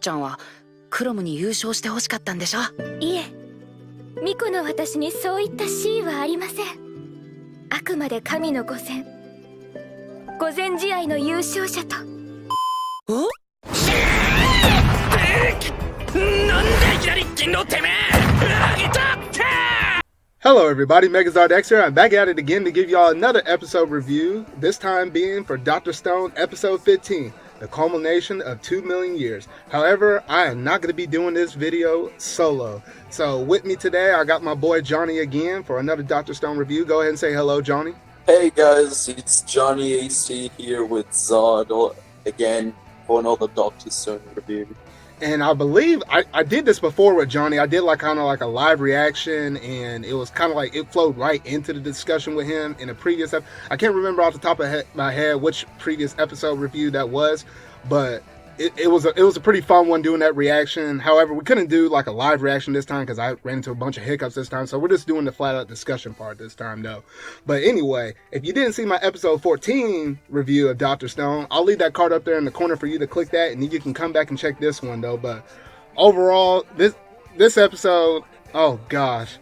ちゃんはクロムに優勝してほしかったんでしょ。いえ、巫女の私にそういった真意はありません。あくまで神の御前試合の優勝者と。お？なんでいきなり銀のてめえ！いた！ Hello everybody, Megazard X here. I'm back at it again to give y'all another episode review, this time being for Dr. Stone episode 15, the culmination of 2 million years. However, I am not going to be doing this video solo. So with me today, I got my boy Johnny again for another Dr. Stone review. Go ahead and say hello, Johnny. Hey guys, it's Johnny AC here with Zod again for another Dr. Stone review. And I believe I did this before with Johnny. I did kind of like a live reaction, and it was kind of like it flowed right into the discussion with him in a previous episode. I can't remember off the top of my head which previous episode review that was, but it was a pretty fun one doing that reaction. However, we couldn't do like a live reaction this time because I ran into a bunch of hiccups this time, so we're just doing the flat out discussion part this time though. But anyway, if you didn't see my episode 14 review of Dr. Stone, I'll leave that card up there in the corner for you to click that, and then you can come back and check this one though. But overall, this episode, oh gosh,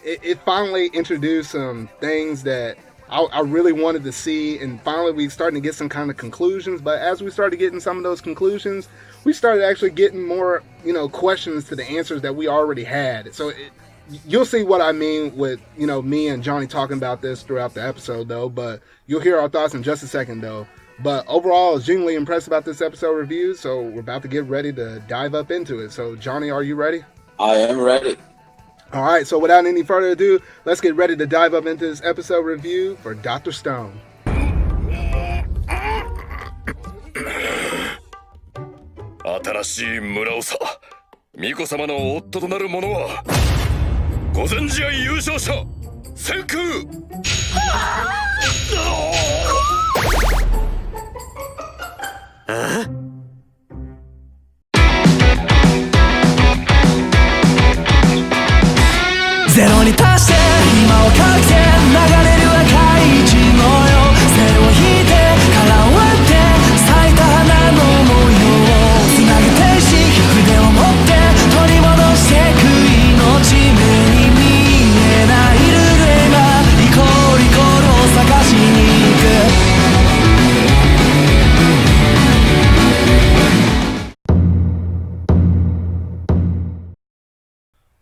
it finally introduced some things that I really wanted to see, and finally we starting to get some kind of conclusions. But as we started getting some of those conclusions, we started actually getting more, questions to the answers that we already had. So you'll see what I mean with, me and Johnny talking about this throughout the episode though, but you'll hear our thoughts in just a second though. But overall, I was genuinely impressed about this episode review, so we're about to get ready to dive up into it. So Johnny, are you ready? I am ready. Alright, so without any further ado, let's get ready to dive up into this episode review for Dr. Stone. 新しい村長、巫女様の夫となる者は御前試合優勝者センク。ゼロに達して今をかけて流れる赤い血のよ背を引いて殻を割って咲いた花の模様をつなげてし筆を持って取り戻してく命目に見えないルールがリコリコルを探しに行く。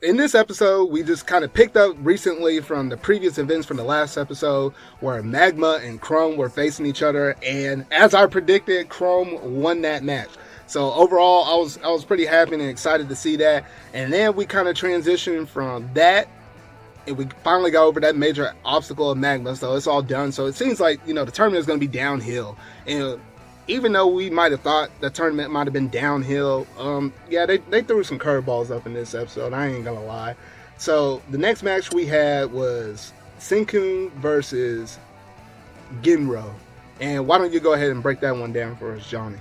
In this episode, we just kind of picked up recently from the previous events from the last episode where Magma and Chrome were facing each other, and as I predicted, Chrome won that match. So overall, I was pretty happy and excited to see that. And then we kind of transitioned from that, and we finally got over that major obstacle of Magma, so it's all done. So it seems like, the tournament is going to be downhill. And even though we might have thought the tournament might have been downhill, they threw some curveballs up in this episode, I ain't gonna lie. So the next match we had was Senku versus Ginro. And why don't you go ahead and break that one down for us, Johnny?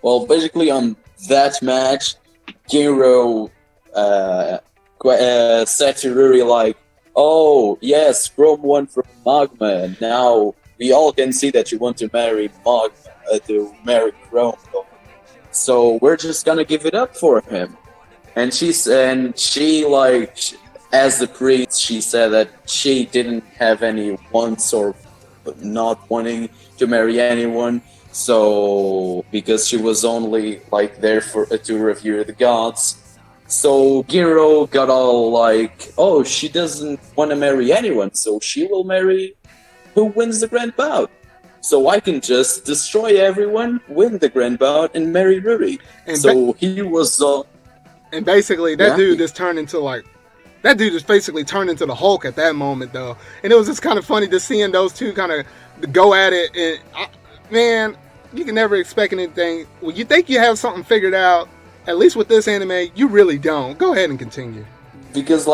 Well, basically on that match, Ginro said to Ruri like, "Oh yes, Chrome won from Magma, and now we all can see that you want to marry Magma. To marry Chrome, so we're just gonna give it up for him." And she like, as the priest, she said that she didn't have any wants or not wanting to marry anyone, so because she was only like there to revere the gods. So Giro got all like, oh, she doesn't want to marry anyone, so she will marry who wins the grand bout. So I can just destroy everyone, win the grand bout, and marry Ruri. And so he was. And basically, that dude just turned into basically turned into the Hulk at that moment, though. And it was just kind of funny just seeing those two kind of go at it. And man, you can never expect anything. When you think you have something figured out, at least with this anime, you really don't. Go ahead and continue. Because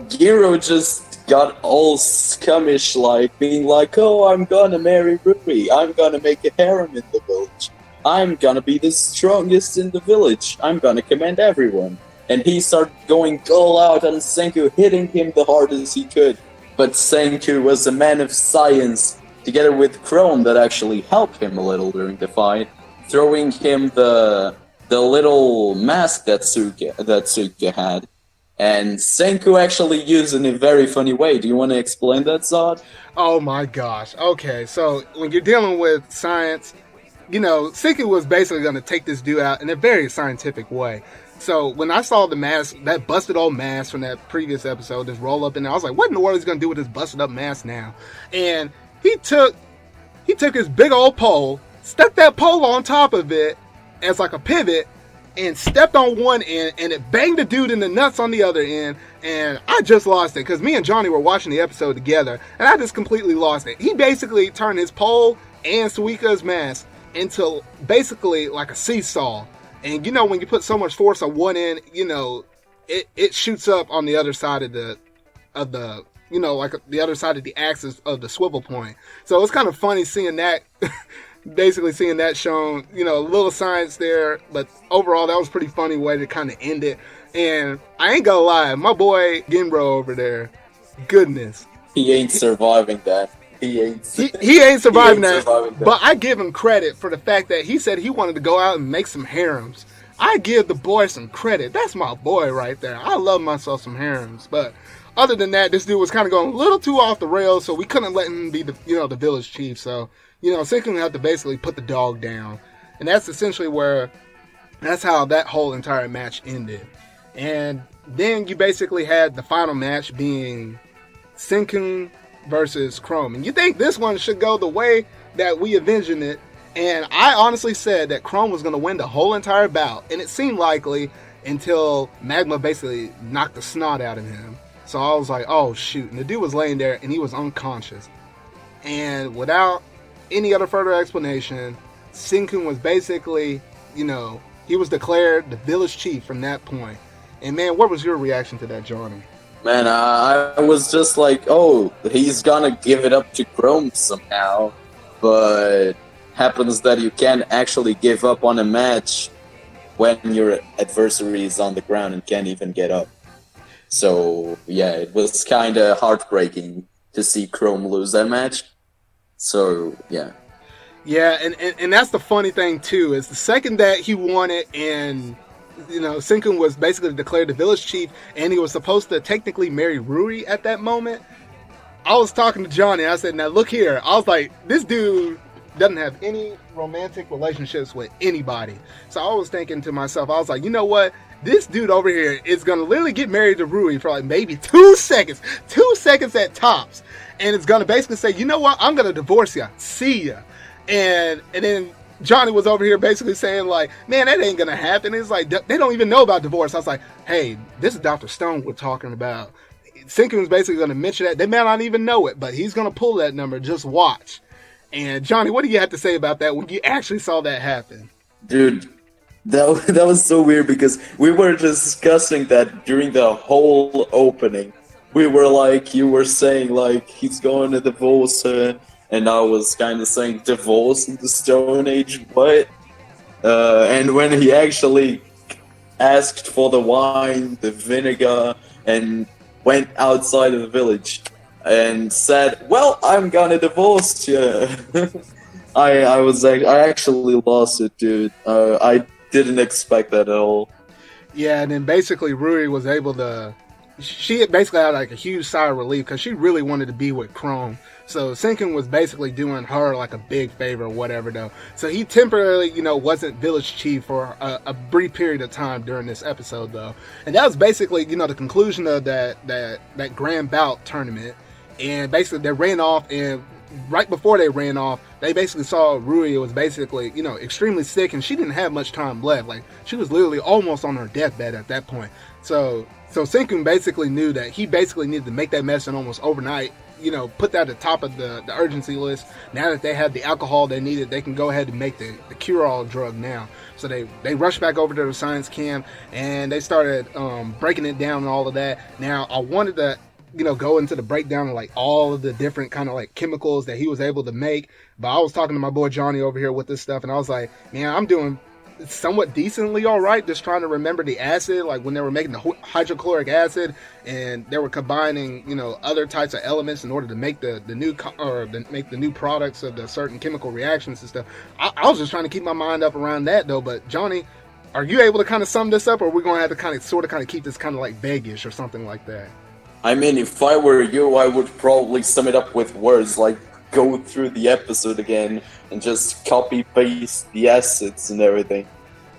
Giro just got all scummish, like being like, "Oh, I'm gonna marry Ruri. I'm gonna make a harem in the village. I'm gonna be the strongest in the village. I'm gonna command everyone." And he started going all out on Senku, hitting him the hardest he could. But Senku was a man of science, together with Chrome, that actually helped him a little during the fight, throwing him the the little mask that Suke had. And Senku actually used in a very funny way. Do you want to explain that, Zod? Oh my gosh. Okay, so when you're dealing with science, Senku was basically going to take this dude out in a very scientific way. So when I saw the mask, that busted old mask from that previous episode, just roll up in there, I was like, what in the world is he going to do with this busted up mask now? And he took his big old pole, stuck that pole on top of it as like a pivot, and stepped on one end, and it banged the dude in the nuts on the other end, and I just lost it, because me and Johnny were watching the episode together, and I just completely lost it. He basically turned his pole and Suika's mask into basically like a seesaw, and when you put so much force on one end, it shoots up on the other side of the like the other side of the axis of the swivel point. So it's kind of funny seeing that basically seeing that shown, a little science there, but overall that was a pretty funny way to kind of end it. And I ain't gonna lie, my boy Genro over there, goodness, he ain't surviving that. He ain't surviving that. But I give him credit for the fact that he said he wanted to go out and make some harems. I give the boy some credit. That's my boy right there. I love myself some harems. But other than that, this dude was kind of going a little too off the rails, so we couldn't let him be the the village chief. So Senku had to basically put the dog down, and that's essentially that's how that whole entire match ended. And then you basically had the final match being Senku versus Chrome, and you think this one should go the way that we envisioned it, and I honestly said that Chrome was going to win the whole entire bout, and it seemed likely until Magma basically knocked the snot out of him. So I was like, oh shoot, and the dude was laying there and he was unconscious, and without any other further explanation, Senku was basically, he was declared the village chief from that point. And man, what was your reaction to that, Johnny? Man, I was just like, oh, he's gonna give it up to Chrome somehow. But happens that you can't actually give up on a match when your adversary is on the ground and can't even get up. So, yeah, it was kind of heartbreaking to see Chrome lose that match. So, yeah. Yeah, and that's the funny thing, too, is the second that he won it and Senku was basically declared the village chief, and he was supposed to technically marry Ruri at that moment. I was talking to Johnny, and I said, now look here. I was like, this dude doesn't have any romantic relationships with anybody. So I was thinking to myself, I was like, you know what? This dude over here is going to literally get married to Ruri for like maybe 2 seconds at tops. And it's going to basically say, you know what? I'm going to divorce ya. See ya. And then Johnny was over here basically saying like, man, that ain't gonna happen. It's like, they don't even know about divorce. I was like, hey, this is Dr. Stone we're talking about. Senku was basically gonna mention that. They may not even know it, but he's gonna pull that number. Just watch. And Johnny, what do you have to say about that when you actually saw that happen? Dude, that was so weird because we were discussing that during the whole opening. We were like, you were saying like, he's going to divorce her. And I was kind of saying divorce in the Stone Age, what? And when he actually asked for the wine, the vinegar, and went outside of the village and said, well, I'm gonna divorce you. I actually lost it, dude. I didn't expect that at all. Yeah, and then basically Ruri was able to... She basically had like a huge sigh of relief because she really wanted to be with Chrome. So Senku was basically doing her like a big favor or whatever though. So he temporarily, wasn't village chief for a brief period of time during this episode though. And that was basically, the conclusion of that grand bout tournament. And basically they ran off, and right before they ran off, they basically saw Ruri was basically, extremely sick, and she didn't have much time left. Like she was literally almost on her deathbed at that point. So Senku basically knew that he basically needed to make that medicine almost overnight, put that at the top of the urgency list. Now that they have the alcohol they needed, they can go ahead and make the cure-all drug now. So they rushed back over to the science camp, and they started breaking it down and all of that. Now, I wanted to, go into the breakdown of like all of the different kind of like chemicals that he was able to make. But I was talking to my boy Johnny over here with this stuff, and I was like, man, I'm doing somewhat decently all right, just trying to remember the acid, like when they were making the hydrochloric acid and they were combining other types of elements in order to make the new products of the certain chemical reactions and stuff. I was just trying to keep my mind up around that though. But Johnny, are you able to kind of sum this up, or are we going to have to kind of keep this kind of like vaguish or something like that? I mean, if I were you, I would probably sum it up with words like go through the episode again and just copy paste the assets and everything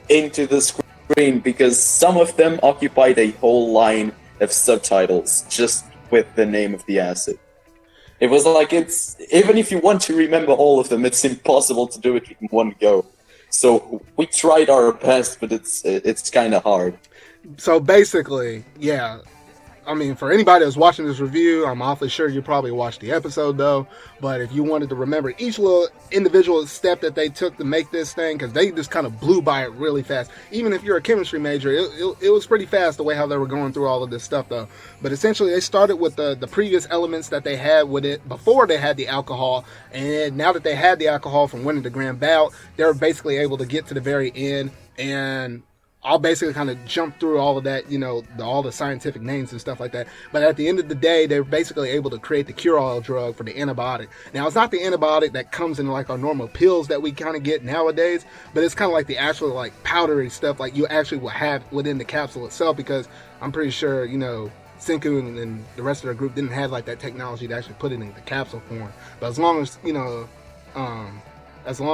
into the screen, because some of them occupied a whole line of subtitles just with the name of the asset. It was like, it's even if you want to remember all of them, it's impossible to do it in one go. So we tried our best, but it's kind of hard. So basically, yeah. I mean, for anybody that's watching this review, I'm awfully sure you probably watched the episode, though. But if you wanted to remember each little individual step that they took to make this thing, because they just kind of blew by it really fast. Even if you're a chemistry major, it was pretty fast the way how they were going through all of this stuff, though. But essentially, they started with the previous elements that they had with it before they had the alcohol. And now that they had the alcohol from winning the grand bout, they were basically able to get to the very end. And I'll basically kind of jump through all of that, all the scientific names and stuff like that. But at the end of the day, they're basically able to create the cure-all drug for the antibiotic. Now, it's not the antibiotic that comes in like our normal pills that we kind of get nowadays, but it's kind of like the actual like powdery stuff like you actually will have within the capsule itself, because I'm pretty sure, Senku and the rest of their group didn't have like that technology to actually put it in the capsule form. But as long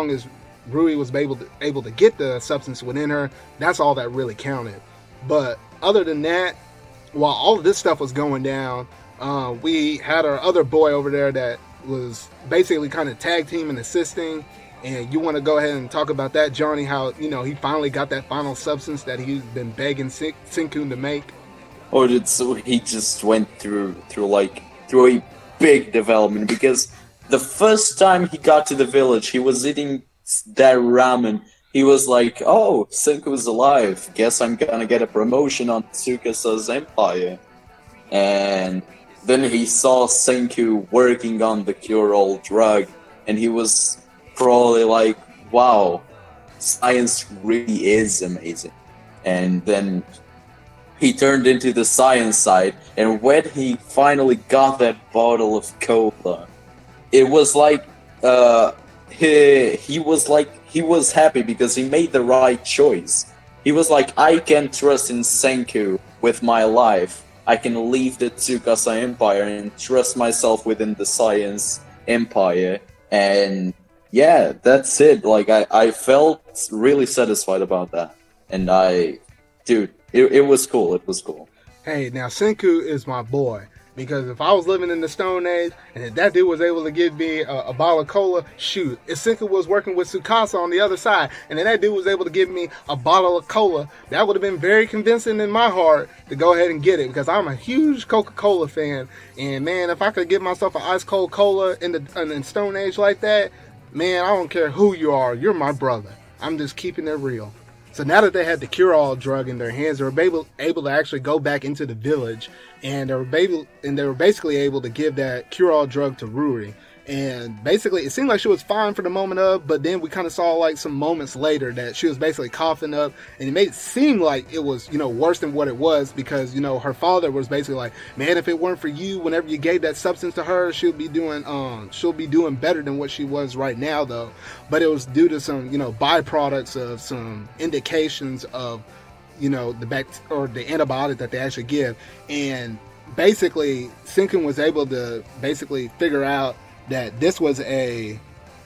as Rui was able to get the substance within her, that's all that really counted. But other than that, while all of this stuff was going down, we had our other boy over there that was basically kind of tag team and assisting. And you want to go ahead and talk about that, Johnny, how he finally got that final substance that he's been begging Senku to make. So he just went through a big development, because the first time he got to the village, he was eating that ramen. He was like, oh, Senku's alive. Guess I'm gonna get a promotion on Tsukasa's empire. And then he saw Senku working on the cure-all drug, and he was probably like, wow, science really is amazing. And then he turned into the science side, and when he finally got that bottle of cola, it was like, he was happy because he made the right choice. He was like, I can trust in Senku with my life. I can leave the Tsukasa Empire and trust myself within the science empire. And yeah, that's it. Like, I felt really satisfied about that. And it was cool. It was cool. Hey, now Senku is my boy. Because if I was living in the Stone Age and if that dude was able to give me a bottle of cola, shoot. If Senku was working with Tsukasa on the other side and then that dude was able to give me a bottle of cola, that would have been very convincing in my heart to go ahead and get it, because I'm a huge Coca-Cola fan. And man, if I could get myself an ice cold cola in the Stone Age like that, man, I don't care who you are, you're my brother. I'm just keeping it real. So now that they had the cure-all drug in their hands, they were able to actually go back into the village, and they were basically able to give that cure-all drug to Ruri. And basically, it seemed like she was fine for the moment of, but then we kind of saw like some moments later that she was basically coughing up, and it made it seem like it was, worse than what it was, because, her father was basically like, man, if it weren't for you, whenever you gave that substance to her, she'll be doing better than what she was right now, though. But it was due to some, byproducts of some indications of, the antibiotic that they actually give. And basically, Senku was able to basically figure out that this was a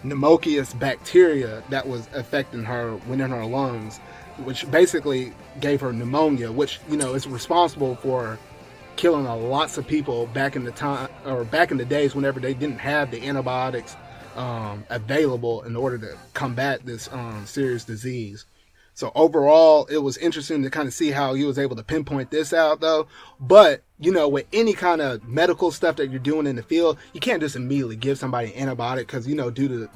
pneumococcus bacteria that was affecting her within her lungs, which basically gave her pneumonia, which, is responsible for killing lots of people back in the days whenever they didn't have the antibiotics available in order to combat this serious disease. So overall, it was interesting to kind of see how he was able to pinpoint this out, though. But, with any kind of medical stuff that you're doing in the field, you can't just immediately give somebody an antibiotic because, due to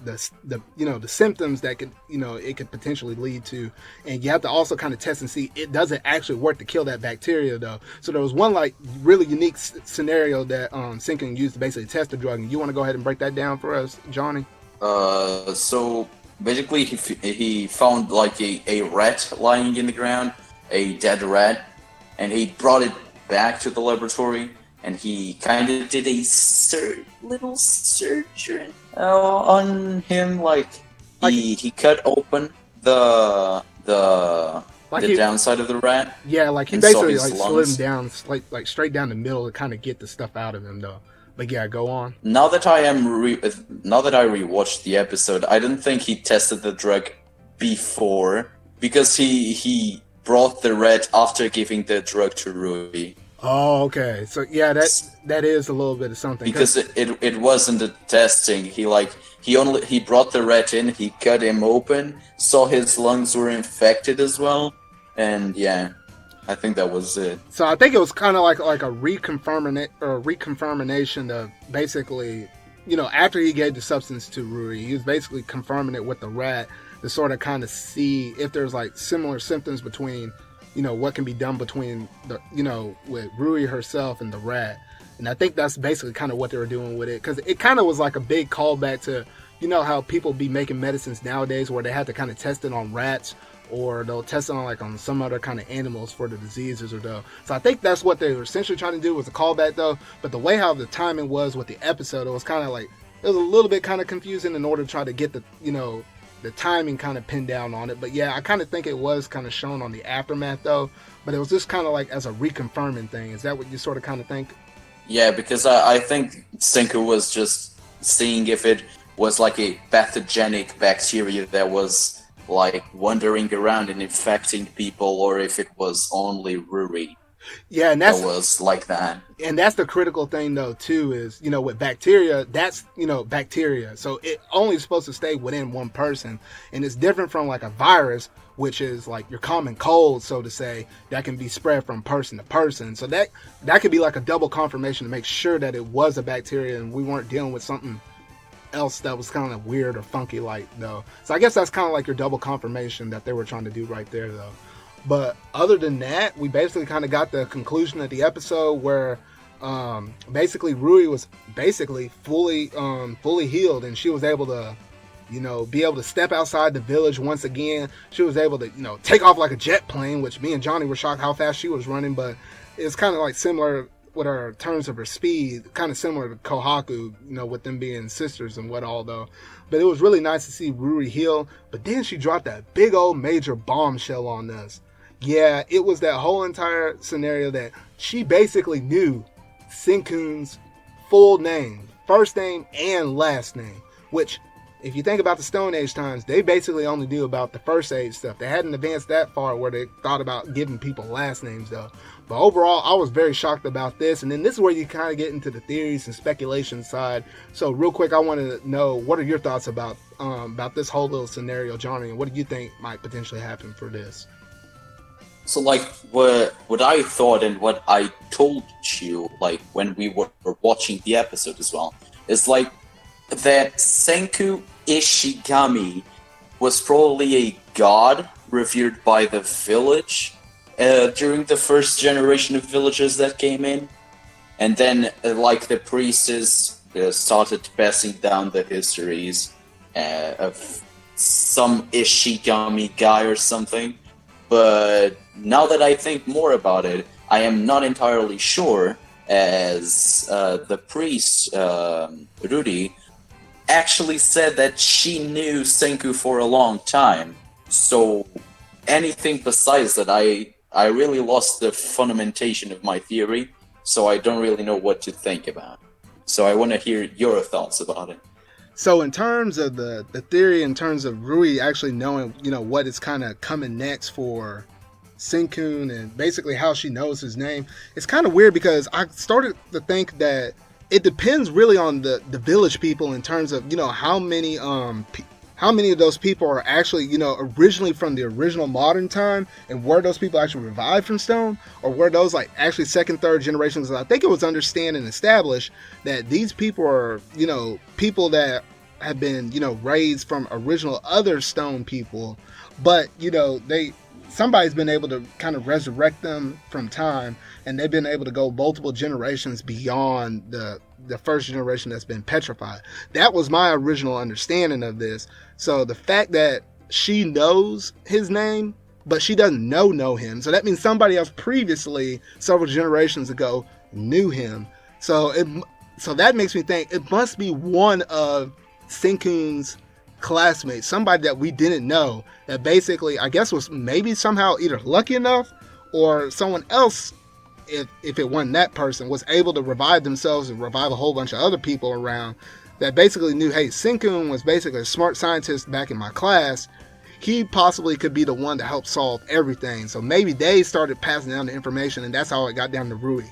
the symptoms that could, it could potentially lead to. And you have to also kind of test and see it doesn't actually work to kill that bacteria, though. So there was one, like, really unique scenario that Senku used to basically test the drug. And you want to go ahead and break that down for us, Johnny? So basically, he found like a rat lying in the ground, a dead rat, and he brought it back to the laboratory, and he kind of did a little surgery on him. Like he cut open the Like the downside of the rat. Yeah, like he and saw basically his like slid lungs. him down, like straight down the middle to kind of get the stuff out of him, though. But yeah, go on. Now that I rewatched the episode, I didn't think he tested the drug before, because he brought the rat after giving the drug to Rui. Oh, okay. So yeah, that is a little bit of something. Because it wasn't a testing. He brought the rat in, he cut him open, saw his lungs were infected as well, and yeah, I think that was it. So I think it was kind of like a reconfirmation of basically, after he gave the substance to Rui, he was basically confirming it with the rat to sort of kind of see if there's like similar symptoms between, what can be done between the, with Rui herself and the rat. And I think that's basically kind of what they were doing with it, because it kind of was like a big callback to, how people be making medicines nowadays where they have to kind of test it on rats, or they'll test it on like on some other kind of animals for the diseases or though. So I think that's what they were essentially trying to do, was a callback though. But the way how the timing was with the episode, it was kind of like, it was a little bit kind of confusing in order to try to get the, the timing kind of pinned down on it. But yeah, I kind of think it was kind of shown on the aftermath though. But it was just kind of like as a reconfirming thing. Is that what you sort of kind of think? Yeah, because I think Senku was just seeing if it was like a pathogenic bacteria that was like wandering around and infecting people, or if it was only Ruri. Yeah, and that was like that. And that's the critical thing though too, is with bacteria, that's bacteria, so it only supposed to stay within one person, and it's different from like a virus, which is like your common cold, so to say, that can be spread from person to person. So that could be like a double confirmation to make sure that it was a bacteria and we weren't dealing with something else that was kind of weird or funky like though. So I guess that's kind of like your double confirmation that they were trying to do right there though. But other than that, we basically kind of got the conclusion of the episode where basically Rui was basically fully healed, and she was able to be able to step outside the village once again. She was able to take off like a jet plane, which me and Johnny were shocked how fast she was running, but it's kind of like similar with her terms of her speed, kind of similar to Kohaku, with them being sisters and what all though. But it was really nice to see Ruri heal. But then she dropped that big old major bombshell on us. Yeah, it was that whole entire scenario that she basically knew Senku's full name, first name and last name, which if you think about the Stone Age times, they basically only knew about the First Age stuff. They hadn't advanced that far where they thought about giving people last names though. But overall, I was very shocked about this. And then this is where you kind of get into the theories and speculation side. So real quick, I want to know, what are your thoughts about this whole little scenario, Johnny? And what do you think might potentially happen for this? So like what I thought and what I told you, like when we were watching the episode as well, is like that Senku Ishigami was probably a god revered by the village during the first generation of villagers that came in, and then like the priestess started passing down the histories of some Ishigami guy or something. But now that I think more about it, I am not entirely sure, as the priest, Ruri, actually said that she knew Senku for a long time. So anything besides that, I really lost the fundamentation of my theory, so I don't really know what to think about. So I want to hear your thoughts about it. So in terms of the theory, in terms of Rui actually knowing, what is kind of coming next for Senku and basically how she knows his name, it's kind of weird because I started to think that it depends really on the village people in terms of, how many of those people are actually, originally from the original modern time, and were those people actually revived from stone, or were those like actually second, third generations? I think it was understand and established that these people are, people that have been, raised from original other stone people, but, somebody's been able to kind of resurrect them from time, and they've been able to go multiple generations beyond the first generation that's been petrified. That was my original understanding of this. So the fact that she knows his name, but she doesn't know him, so that means somebody else previously, several generations ago, knew him. So that makes me think it must be one of Senku's classmate, somebody that we didn't know, that basically, I guess, was maybe somehow either lucky enough or someone else, if it wasn't that person, was able to revive themselves and revive a whole bunch of other people around that basically knew, hey, Senku was basically a smart scientist back in my class. He possibly could be the one to help solve everything. So maybe they started passing down the information, and that's how it got down to Rui.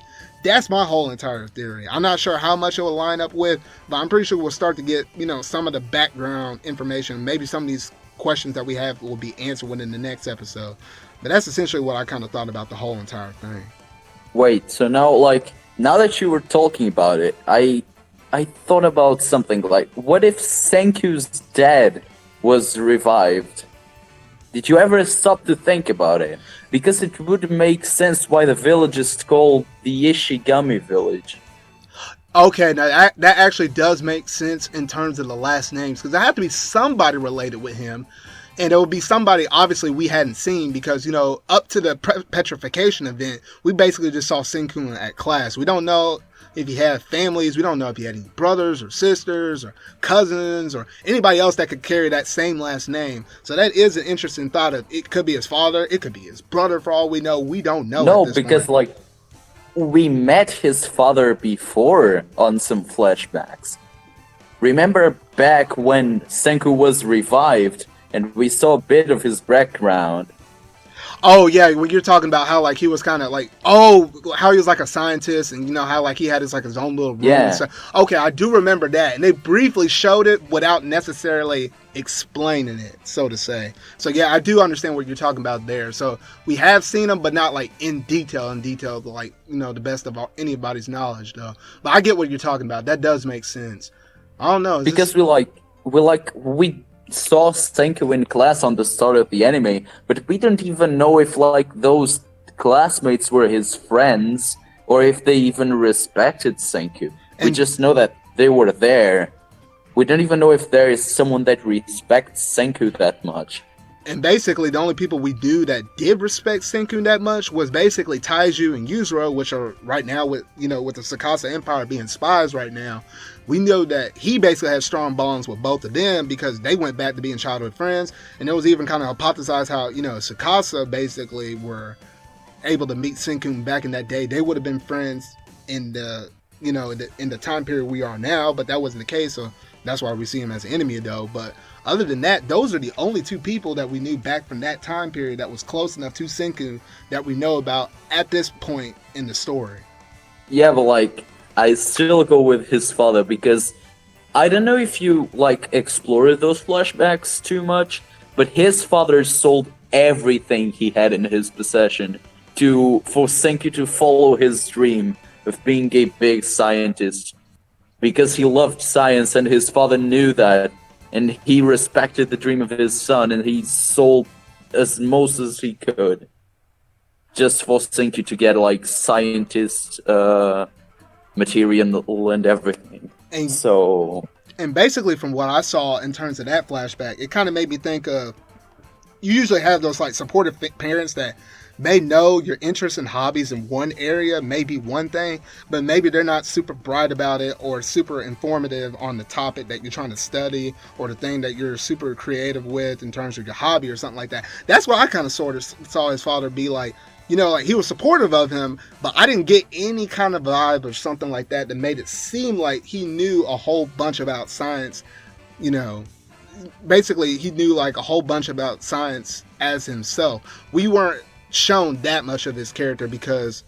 That's my whole entire theory. I'm not sure how much it will line up with, but I'm pretty sure we'll start to get, some of the background information. Maybe some of these questions that we have will be answered within the next episode. But that's essentially what I kind of thought about the whole entire thing. Wait, so now that you were talking about it, I thought about something like, what if Senku's dad was revived? Did you ever stop to think about it? Because it would make sense why the village is called the Ishigami village. Okay, now that actually does make sense in terms of the last names, because there had to be somebody related with him, and it would be somebody obviously we hadn't seen, because up to the petrification event, we basically just saw Senku at class. We don't know if he had families, we don't know if he had any brothers or sisters or cousins or anybody else that could carry that same last name. So that is an interesting thought of, it could be his father, it could be his brother, for all we know. We don't know. No, because we met his father before on some flashbacks. Remember back when Senku was revived and we saw a bit of his background? Oh yeah, when you're talking about how he was kind of how he was like a scientist, and how he had his own little room. Yeah. And stuff. Okay, I do remember that, and they briefly showed it without necessarily explaining it, so to say. So yeah, I do understand what you're talking about there. So we have seen him, but not in detail, the best of anybody's knowledge though. But I get what you're talking about. That does make sense. I don't know. Because we saw Senku in class on the start of the anime, but we don't even know if those classmates were his friends or if they even respected Senku. We just know that they were there. We don't even know if there is someone that respects Senku that much. And basically, the only people we knew that did respect Senku that much was basically Taiju and Yuzuru, which are right now with the Sakasa Empire being spies right now. We know that he basically had strong bonds with both of them because they went back to being childhood friends. And it was even kind of hypothesized how, Sakasa basically were able to meet Senku back in that day. They would have been friends in the time period we are now, but that wasn't the case. So that's why we see him as an enemy though. But other than that, those are the only two people that we knew back from that time period that was close enough to Senku that we know about at this point in the story. Yeah, but I still go with his father because I don't know if you explored those flashbacks too much, but his father sold everything he had in his possession for Senku to follow his dream of being a big scientist because he loved science and his father knew that. And he respected the dream of his son, and he sold as most as he could, just for Senku to get scientist material and everything. And basically, from what I saw in terms of that flashback, it kind of made me think of, you usually have those supportive parents that may know your interests and hobbies in one area, maybe one thing, but maybe they're not super bright about it or super informative on the topic that you're trying to study or the thing that you're super creative with in terms of your hobby or something like that. That's what I kind of sort of saw his father be like. He was supportive of him, but I didn't get any kind of vibe or something like that made it seem like he knew a whole bunch about science. Basically, he knew a whole bunch about science as himself. We weren't shown that much of his character because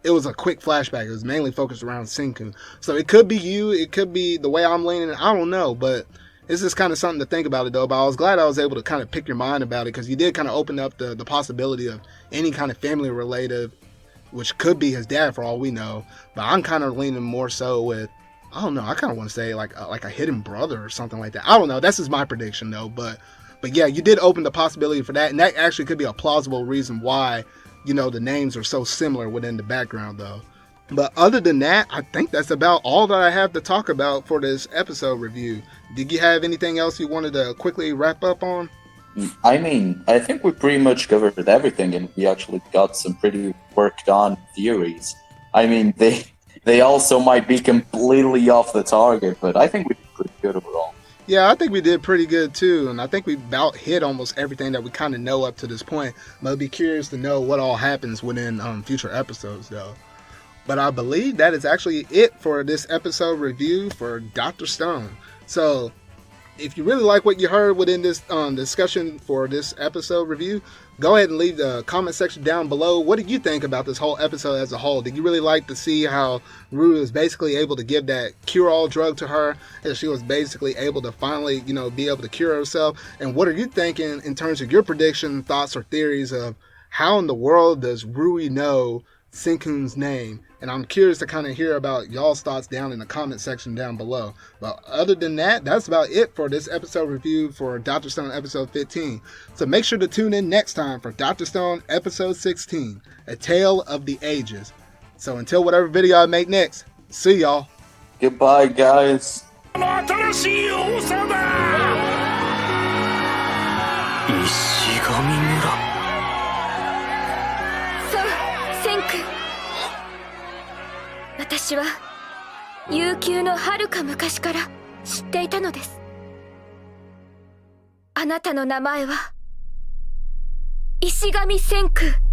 it was a quick flashback. It was mainly focused around Senku. So it could be you, it could be the way I'm leaning, I don't know, but it's just kind of something to think about it though. But I was glad I was able to kind of pick your mind about it because you did kind of open up the possibility of any kind of family related, which could be his dad for all we know. But I'm kind of leaning more so with, I don't know, I kind of want to say like a hidden brother or something like that. I don't know, that's just my prediction though. But yeah, you did open the possibility for that, and that actually could be a plausible reason why, the names are so similar within the background though. But other than that, I think that's about all that I have to talk about for this episode review. Did you have anything else you wanted to quickly wrap up on? I mean, I think we pretty much covered everything, and we actually got some pretty worked on theories. I mean, they also might be completely off the target, but I think we did pretty good overall. Yeah, I think we did pretty good too, and I think we about hit almost everything that we kind of know up to this point. But I'd be curious to know what all happens within future episodes, though. But I believe that is actually it for this episode review for Dr. Stone. So, if you really like what you heard within this discussion for this episode review, go ahead and leave the comment section down below. What did you think about this whole episode as a whole? Did you really like to see how Rue was basically able to give that cure-all drug to her, and she was basically able to finally, be able to cure herself? And what are you thinking in terms of your prediction, thoughts, or theories of how in the world does Rui know Senku's name? And I'm curious to kind of hear about y'all's thoughts down in the comment section down below. But other than that, that's about it for this episode review for Dr. Stone episode 15. So make sure to tune in next time for Dr. Stone episode 16, A Tale of the Ages. So until whatever video I make next, see y'all. Goodbye, guys. 新しい王様だ。石神村。そうセンク。私は悠久の遥か昔から知っていたのです。あなたの名前は石神千空。